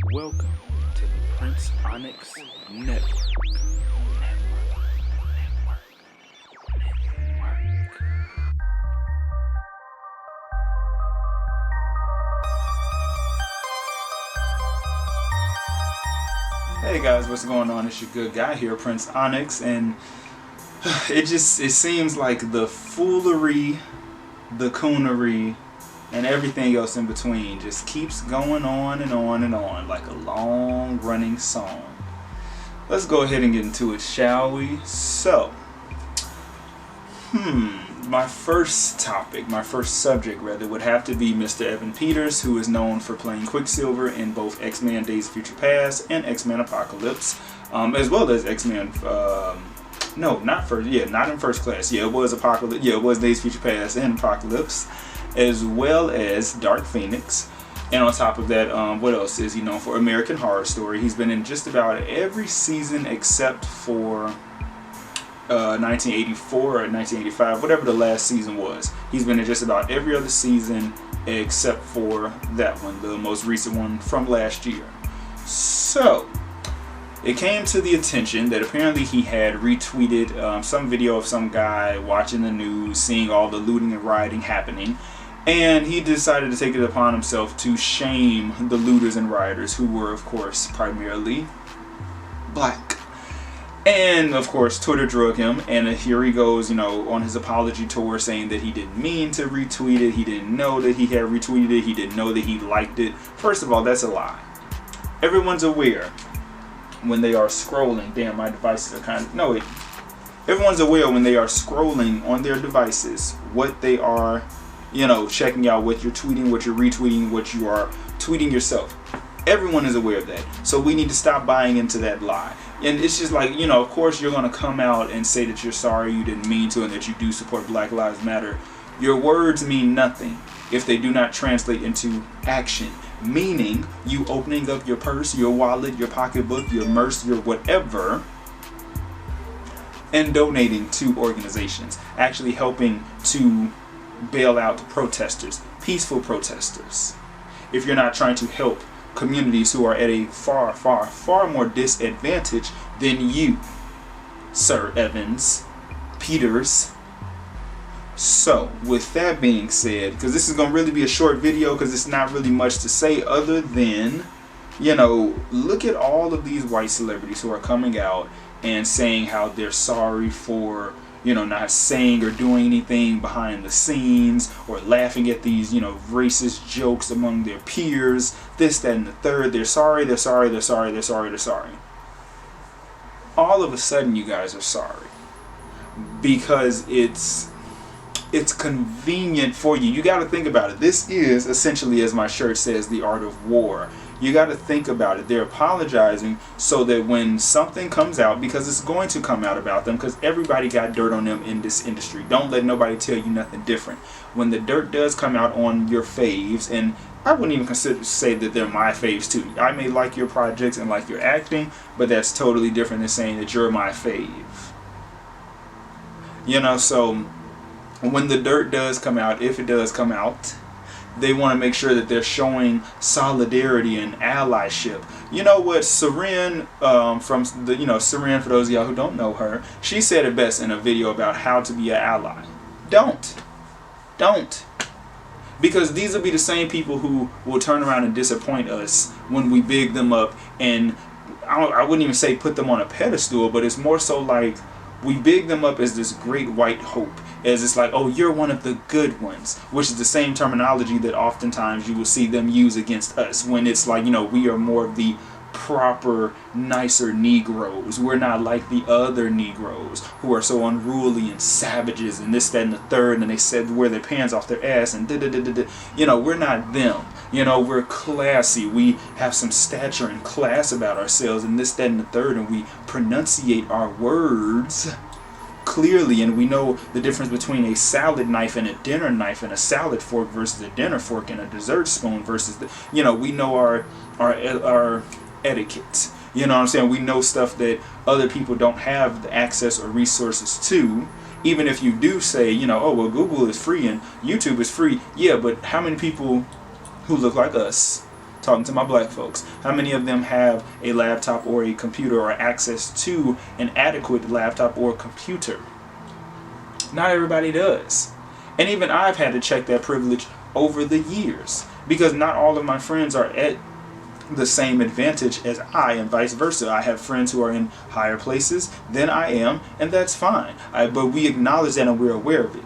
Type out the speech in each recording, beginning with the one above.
Welcome to the PrinceOnyx Network. Hey guys, what's going on? It's your good guy here, PrinceOnyx, and it seems like the foolery, the coonery, and everything else in between just keeps going on and on and on like a long running song. Let's go ahead and get into it, shall we? So, my first topic, my first subject rather, would have to be Mr. Evan Peters, who is known for playing Quicksilver in both X-Men Days of Future Past and X-Men Apocalypse, as well as X-Men, not in First Class, it was Apocalypse, it was Days of Future Past and Apocalypse, as well as Dark Phoenix. And on top of that, what else is he known for? American Horror Story. He's been in just about every season except for 1984 or 1985, whatever the last season was. He's been in just about every other season except for that one, the most recent one from last year. So, it came to the attention that apparently he had retweeted some video of some guy watching the news, seeing all the looting and rioting happening, and he decided to take it upon himself to shame the looters and rioters, who were, of course, primarily black. And, of course, Twitter drug him, and here he goes, on his apology tour saying that he didn't mean to retweet it, he didn't know that he had retweeted it, he didn't know that he liked it. First of all, that's a lie. Everyone's aware when they are scrolling. Damn, my devices are everyone's aware when they are scrolling on their devices what they are, checking out, what you're tweeting, what you're retweeting, what you are tweeting yourself. Everyone is aware of that. So we need to stop buying into that lie. And it's just like, of course you're going to come out and say that you're sorry, you didn't mean to, and that you do support Black Lives Matter. Your words mean nothing if they do not translate into action. Meaning, you opening up your purse, your wallet, your pocketbook, your merce, your whatever, and donating to organizations. Actually helping to bail out protesters, peaceful protesters. If you're not trying to help communities who are at a far, far, far more disadvantage than you, Sir Evans Peters. So, with that being said, because this is going to really be a short video because it's not really much to say other than, look at all of these white celebrities who are coming out and saying how they're sorry for, not saying or doing anything behind the scenes, or laughing at these, racist jokes among their peers, this, that, and the third. They're sorry, they're sorry, they're sorry, they're sorry, they're sorry. All of a sudden, you guys are sorry because it's convenient for you. You got to think about it. This is essentially, as my shirt says, the art of war. You got to think about it. They're apologizing so that when something comes out, because it's going to come out about them, because everybody got dirt on them in this industry. Don't let nobody tell you nothing different. When the dirt does come out on your faves, and I wouldn't even say that they're my faves too. I may like your projects and like your acting, but that's totally different than saying that you're my fave. So when the dirt does come out, if it does come out, they want to make sure that they're showing solidarity and allyship. You know what, Seren Seren, for those of y'all who don't know her, she said it best in a video about how to be an ally. Don't. Because these will be the same people who will turn around and disappoint us when we big them up, and I wouldn't even say put them on a pedestal, but it's more so like we big them up as this great white hope, as it's like, oh, you're one of the good ones, which is the same terminology that oftentimes you will see them use against us, when it's like, we are more of the proper, nicer Negroes. We're not like the other Negroes who are so unruly and savages and this, that, and the third, and they said wear their pants off their ass and we're not them. We're classy. We have some stature and class about ourselves and this, that, and the third, and we pronunciate our words clearly, and we know the difference between a salad knife and a dinner knife, and a salad fork versus a dinner fork, and a dessert spoon versus we know our etiquette. You know what I'm saying? We know stuff that other people don't have the access or resources to. Even if you do say, oh, well, Google is free and YouTube is free. Yeah, but how many people who look like us Talking to my black folks. How many of them have a laptop or a computer or access to an adequate laptop or computer? Not everybody does. And even I've had to check that privilege over the years, because not all of my friends are at the same advantage as I, and vice versa. I have friends who are in higher places than I am, and that's fine. But we acknowledge that and we're aware of it.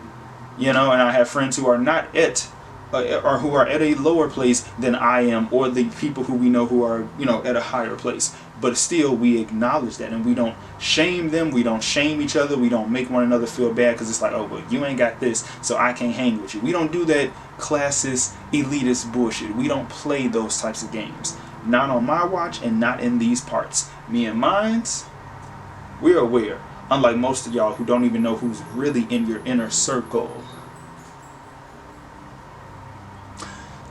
And I have friends who are not at or who are at a lower place than I am, or the people who we know who are, at a higher place. But still, we acknowledge that, and we don't shame them. We don't shame each other. We don't make one another feel bad because it's like, oh, well, you ain't got this, so I can't hang with you. We don't do that classist, elitist bullshit. We don't play those types of games. Not on my watch, and not in these parts. Me and mines, we're aware. Unlike most of y'all who don't even know who's really in your inner circle.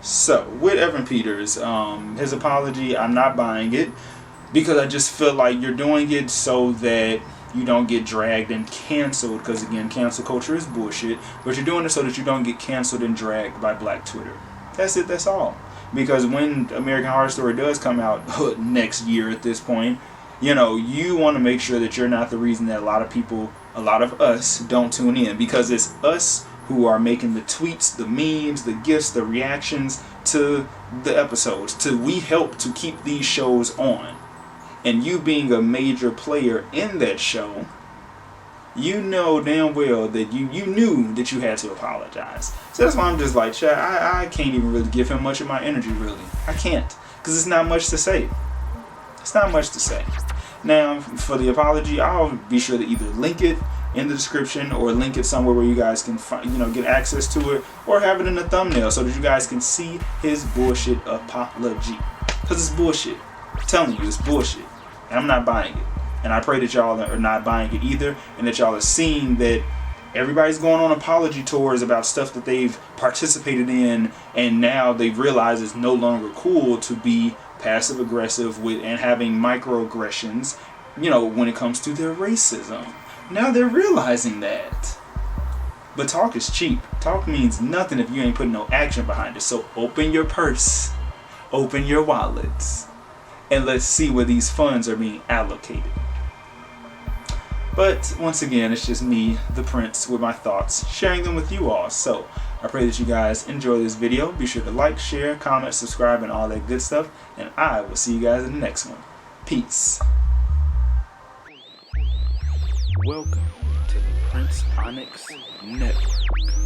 So, with Evan Peters, his apology, I'm not buying it, because I just feel like you're doing it so that you don't get dragged and canceled, because again, cancel culture is bullshit, but you're doing it so that you don't get canceled and dragged by Black Twitter. That's it, that's all. Because when American Horror Story does come out next year at this point, you want to make sure that you're not the reason that a lot of us don't tune in, because it's us who are making the tweets, the memes, the gifs, the reactions to the episodes. We help to keep these shows on. And you being a major player in that show, you know damn well that you knew that you had to apologize. So that's why I'm just like, Chad, I can't even really give him much of my energy, really. I can't, because it's not much to say. It's not much to say. Now, for the apology, I'll be sure to either link it in the description or link it somewhere where you guys can get access to it, or have it in the thumbnail so that you guys can see his bullshit apology. Because it's bullshit. I'm telling you, it's bullshit. And I'm not buying it. And I pray that y'all are not buying it either, and that y'all are seeing that everybody's going on apology tours about stuff that they've participated in, and now they've realized it's no longer cool to be passive aggressive with and having microaggressions, when it comes to their racism. Now they're realizing that. But talk is cheap. Talk means nothing if you ain't putting no action behind it. So open your purse, open your wallets, and let's see where these funds are being allocated. But once again, it's just me, the Prince, with my thoughts, sharing them with you all. So I pray that you guys enjoy this video. Be sure to like, share, comment, subscribe, and all that good stuff. And I will see you guys in the next one. Peace. Welcome to the PrinceOnyx Network.